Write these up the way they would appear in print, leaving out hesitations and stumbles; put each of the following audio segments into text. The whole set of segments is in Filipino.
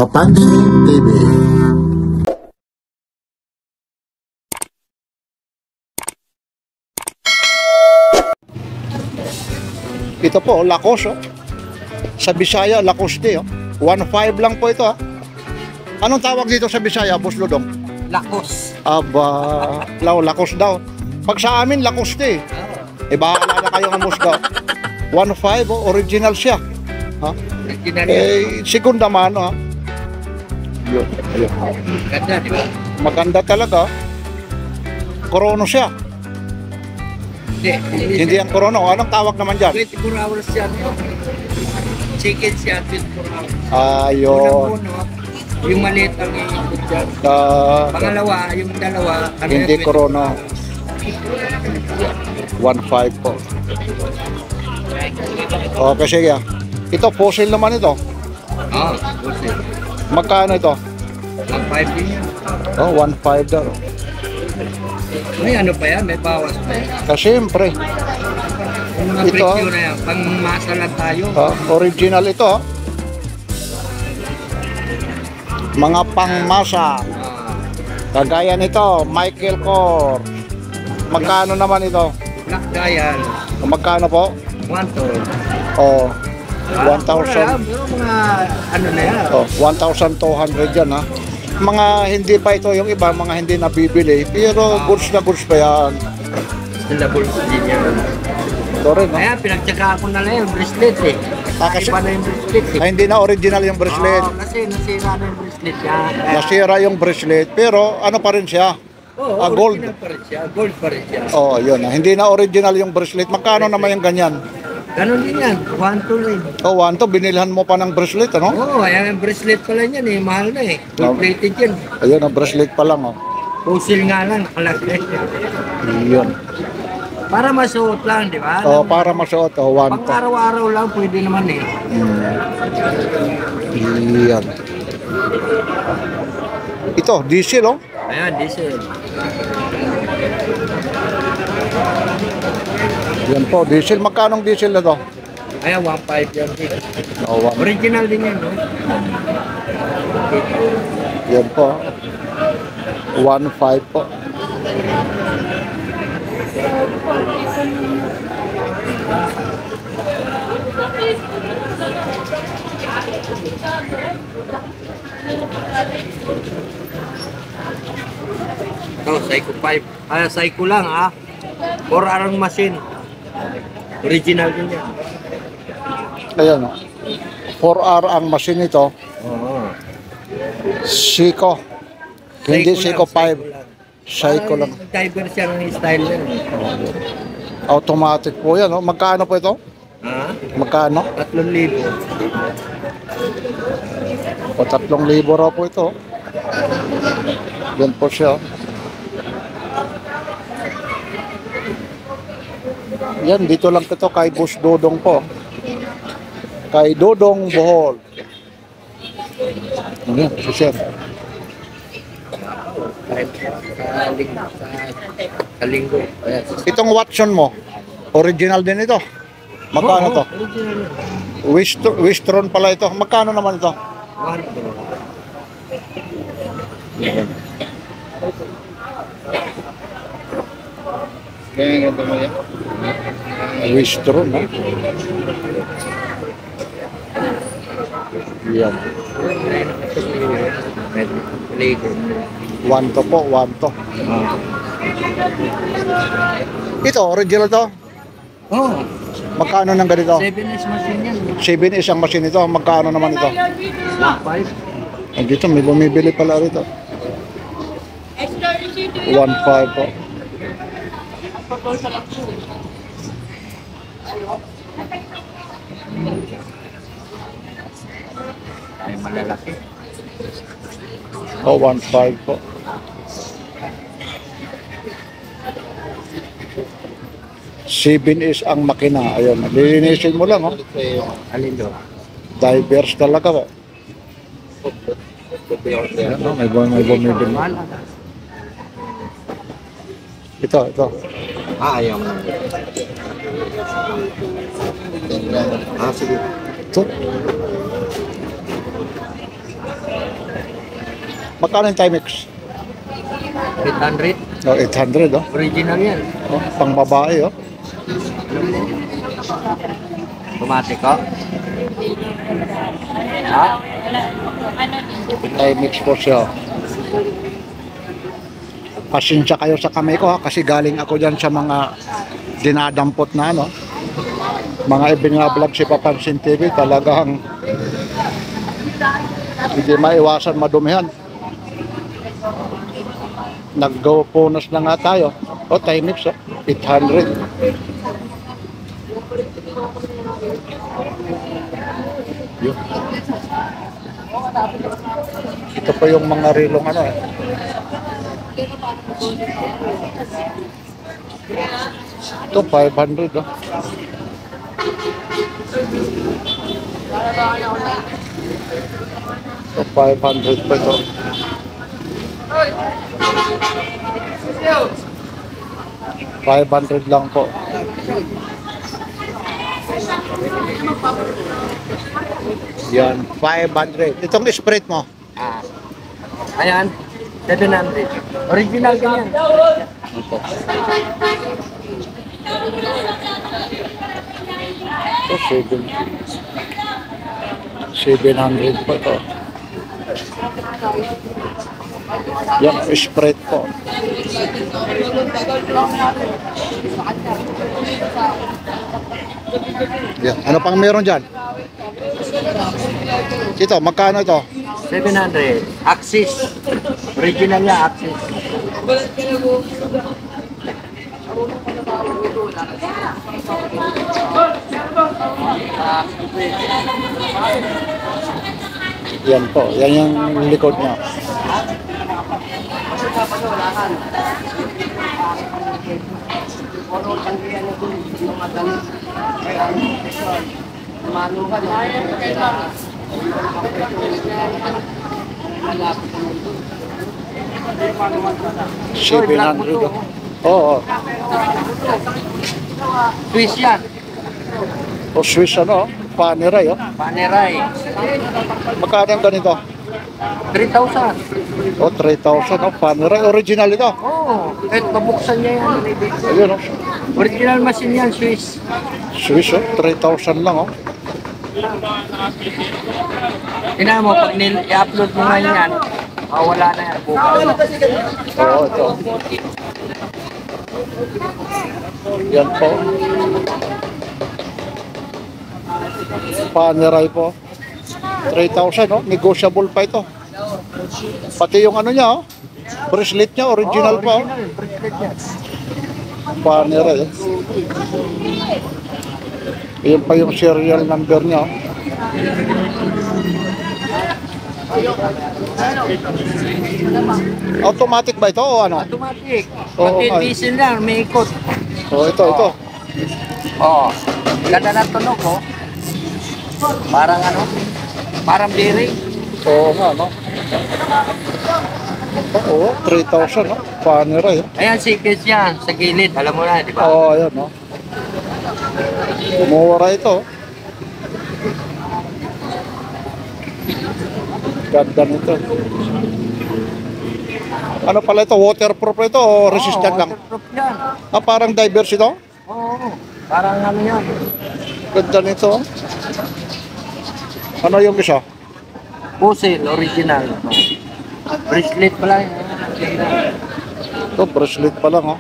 Papandi TV. Ito po, Lakos, oh. Sa Bisaya, Lacoste, oh. 1.5 lang po ito, ha. Anong tawag dito sa Bisaya, Boss Ludong? Lakos. Aba, Lakos daw. Pag sa amin, Lacoste. Bahala na kayo ng musga. 1.5, oh, original siya. Ha? Original yan. Segunda mano, ha. Yun, yun. Ganda, di ba? Maganda talaga. Korono siya. Hindi ang korono. Anong tawag naman dyan? 24 hours yan. Chicken siya, 24 hours. Ayun. Unang-uno, yung maliit ang iikot dyan. Pangalawa, yung dalawa. Hindi korono. 1.5 po. Okay, sige. Ito, fossil naman ito. Fossil. Magkano ito? 1.5 din yan. 1.5 daw. May ano pa yan, may bawas pa yan. Siyempre. Yung mga Ito, presyo na yan, pang masalan tayo. Original ito. Mga pangmasa. Kagaya nito, Michael Kors. Magkano naman ito? Black Dial. Magkano po? 1.2. 1,000. Pero mga ano na yan. 1,200 yan, ha. Mga hindi pa ito yung iba, mga hindi nabibili. Pero goods na goods pa yan. Syllables din yan. Ito rin, no? Kaya pinagtsaga ko na lang yung bracelet eh. Kasi Iba na yung bracelet eh. hindi na original yung bracelet. Kasi nasira na yung bracelet yan. Nasira yung bracelet, pero ano pa rin siya? Gold. Original pa rin siya. Gold pa rin siya. Yun. Hindi na original yung bracelet. Magkano naman yung ganyan? Ganon din yan. 1.2 rin. 1 to, binilhan mo pa ng bracelet, ano? Ayan yung bracelet pala yan eh. Mahal na eh. Gold plated yan. Ayun, ang bracelet pa lang, oh. Fossil nga lang. Nakalagay. Yun. Para masuot lang, di ba? Para masuot, 1 Pang to. araw-araw lang pwede naman eh. Yan. Ito, diesel, oh. Ayan, diesel. Yan po, diesel. Magkanong diesel na to? Ayan, 1.5 yan. 1. Original din yan, no? Yan po. 1.5 po. Psycho 5. Psycho lang, 4 arang machine. Original din yan. Ayan, 4R ang machine ito. Seiko. Hindi Seiko 5. Seiko lang. Diverse yan ang style yan. Automatic po yan, oh. Magkano po ito? Magkano? 3,000. O 3,000 raw po ito. Yan po siya. Yan, dito lang ito kay Boss Dodong po. Kay Dodong Bohol. Yan, si Sir. Sa linggo. Itong Watson mo, original din ito. Magkano to? Wistron pala ito. Magkano naman ito? 1. Kaya nga mo yan? Wistron, ha? Yan. 1 to po, 1 to. Ito, original to? Magkano ng ganito? 7S machine yan. 7 isang machine ito. Magkano naman ito? 1.5. Dito, may bumibili pala rito. 1.5 po. Ay, malalaki. 1.5 po. Seven is ang makina. Ayun, lilinisin mo lang, oh. Alin do? Diverse talaga po. Ayan, oh, may bumibili. Ito. Ayaw. Sige. Ito. Magkano yung Timex? 800. Oh, 800, oh. Original yan. Oh, pang babae, oh. Automatic, oh. Ha? Timex po siya. Pasensya kayo sa kamay ko, ha, kasi galing ako dyan sa mga dinadampot na, no? Mga ibinablog si Papansin TV, talagang hindi maiwasan madumihan. Nag-go-bonus na nga tayo. O, Timex, 800. Yun. Ito pa yung mga rilong ano, eh. Ito, 500, oh. Ito, 500 pa ito. $500 lang po. Yan, 500. Itong Sprite mo. Ah. Ayan. 700. Original din yan. Ito, 700 po ito. Yan, Sprite po. Yan, ano pang meron dyan? Ito, magkano ito? 700. Axis. Original niya, Axis. Yan po, yan yung likod niya. $700. Oo. Swiss yan. O Swiss ano, Panerai, oh. Panerai. Magkano ang ganito? 3,000. O 3,000, oh. Panerai, original ito. Oo. Kahit pabuksan niya yan. Ayun, oh. Original machine yan, Swiss. Swiss, oh. 3,000 lang, oh. Tingnan mo, pag i-upload mo ngayon yan, wala na yan. Bukas. Oo, ito. Yan po. Panerai po. 3,000, oh. Negotiable pa ito. Pati yung ano niya, oh. Bracelet niya, original pa, oh. Original, bracelet yan. Panerai, eh. Ayun pa yung serial number niya, oh. Automatic ba ito o ano? Automatic. Oo, Pati ay. diesel lang, may ikot. Oh, ito. Oo. Ganda ng tunog, oh. Parang ano? Parang bearing. Oo nga, no? Oo, 3,000, no? Panerai, oh. Ayan, sikis yan. Sa gilid. Alam mo na, di ba? Oo, ayan, no? Mura ito. Ganda nito. Ano pala ito? Waterproof ito o resistant lang? Waterproof yan. Ah, parang divers ito? Oo. Parang ano yan. Ganda nito. Ano yung isa? Puzzle, original. Bracelet pala yan. Ito, bracelet pa lang, oh.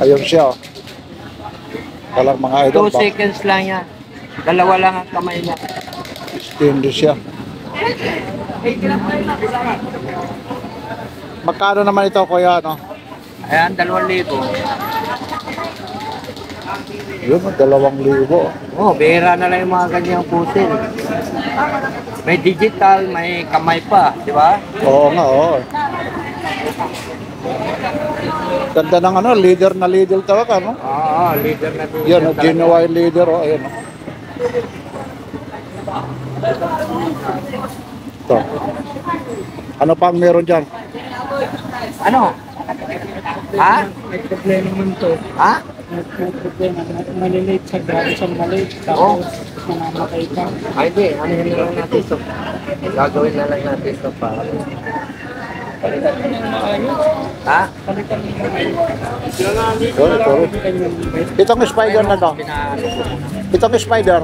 Ayun siya, oh. Walang mga idol 2 ba? seconds lang yan. Dalawa lang ang kamay niya. Stainless siya. Magkano naman ito, kuya, no? Ayan, 2,000. Yun, 2,000. Oh, bihira na lang yung mga ganyang puzzle. May digital, may kamay pa, di ba? Oo nga, oo. Ganda ng ano, leader na leader talaga, no? Oo, leader na leader. Yan, genuine leader, oh, ayun, oh. Ito. Ano pang meron dyan? Ano? Ha? May problema man to. Ha? may problema, malilate sa grabe sa malate, tapos mamamatay ka. Ay, di. Ano yun na lang natin ito? Gagawin na lang natin ito para. Palitan mo ng maayos. Ha? Palitan mo ng maayos. Sorry. Itong spider na to. Pinaano ko. Itong spider.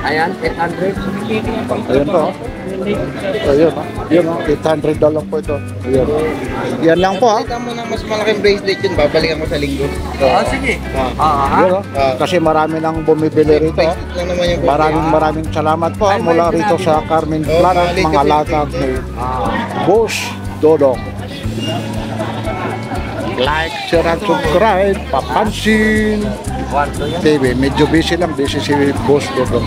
Ayan, 800. Ayun po. Ayun, yun, 800 lang po ito. Ayun. Yan lang po, ha. Kita mo ng mas malaking bracelet yun, babalikan ko sa linggo. Sige. Yun, ha. Kasi marami nang bumibili rito, ha. Bracelet lang naman yung Maraming salamat po, ha, mula rito sa Carmen Planet, mga latag ni Boss Dodong. Like, share, and subscribe. Papansin Kwarto yan. TV. Medyo busy si Boss Dodong.